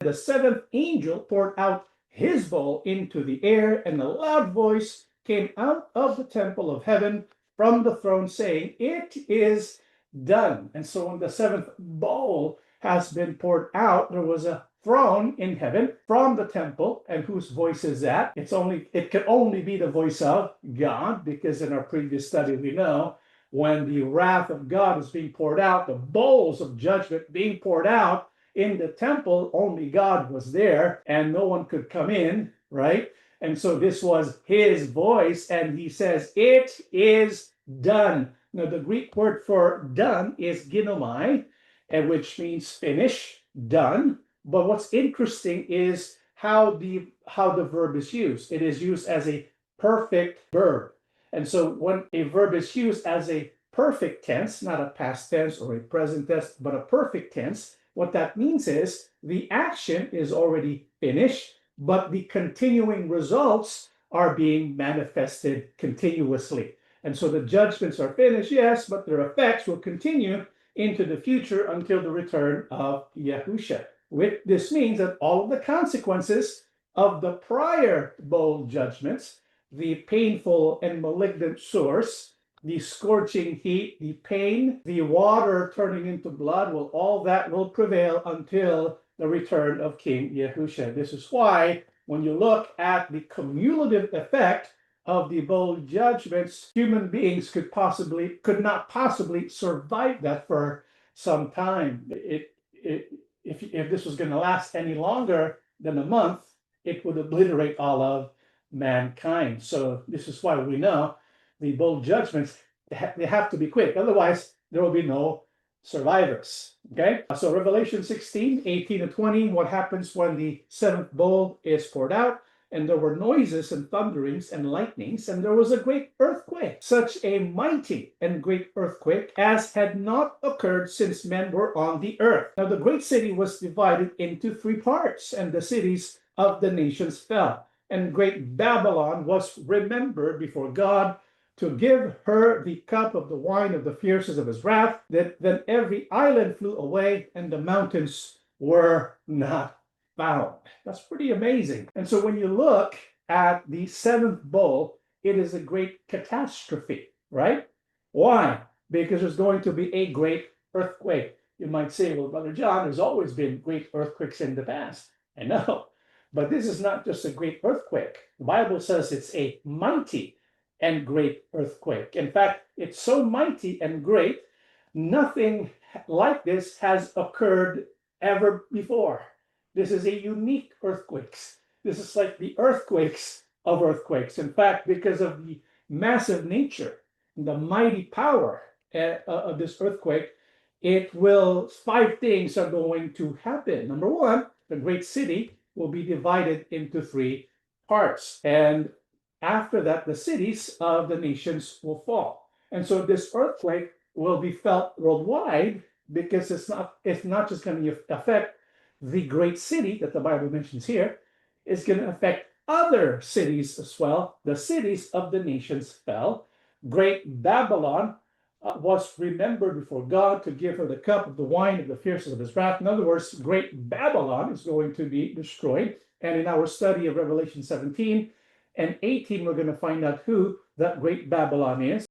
The seventh angel poured out his bowl into the air, and a loud voice came out of the temple of heaven from the throne, saying, "It is done." And so when the seventh bowl has been poured out, there was a throne in heaven from the temple. And whose voice is that? It can only be the voice of God, because in our previous study we know when the wrath of God was being poured out, the bowls of judgment being poured out in the temple, only God was there and no one could come in, right? And so this was his voice, and he says, "It is done." Now, the Greek word for done is ginomai, and which means finish, done. But what's interesting is how the verb is used. It is used as a perfect verb. And so when a verb is used as a perfect tense, not a past tense or a present tense, but a perfect tense, what that means is the action is already finished, but the continuing results are being manifested continuously. And so the judgments are finished, yes, but their effects will continue into the future until the return of Yahusha. This means that all of the consequences of the prior bowl judgments, the painful and malignant source, the scorching heat, the pain, the water turning into blood, all that will prevail until the return of King Yahusha. This is why when you look at the cumulative effect of the bowl judgments, human beings could not possibly survive that for some time. If this was going to last any longer than a month, it would obliterate all of mankind. So this is why we know the bowl judgments, they have to be quick. Otherwise, there will be no survivors. Okay? So Revelation 16, 18 and 20, what happens when the seventh bowl is poured out? And there were noises and thunderings and lightnings, and there was a great earthquake, such a mighty and great earthquake as had not occurred since men were on the earth. Now the great city was divided into three parts, and the cities of the nations fell. And great Babylon was remembered before God to give her the cup of the wine of the fierceness of his wrath. Then every island flew away, and the mountains were not found. That's pretty amazing. And so when you look at the seventh bowl, it is a great catastrophe, right? Why? Because there's going to be a great earthquake. You might say, well, Brother John, there's always been great earthquakes in the past. I know, but this is not just a great earthquake. The Bible says it's a mighty and great earthquake. In fact, it's so mighty and great, nothing like this has occurred ever before. This is a unique earthquake. This is like the earthquakes of earthquakes. In fact, because of the massive nature and the mighty power of this earthquake, five things are going to happen. Number one, the great city will be divided into three parts. And after that, the cities of the nations will fall. And so this earthquake will be felt worldwide, because it's not just going to affect the great city that the Bible mentions here. It's going to affect other cities as well. The cities of the nations fell. Great Babylon was remembered before God to give her the cup of the wine of the fierceness of his wrath. In other words, great Babylon is going to be destroyed. And in our study of Revelation 17 and 18, we're going to find out who that great Babylon is.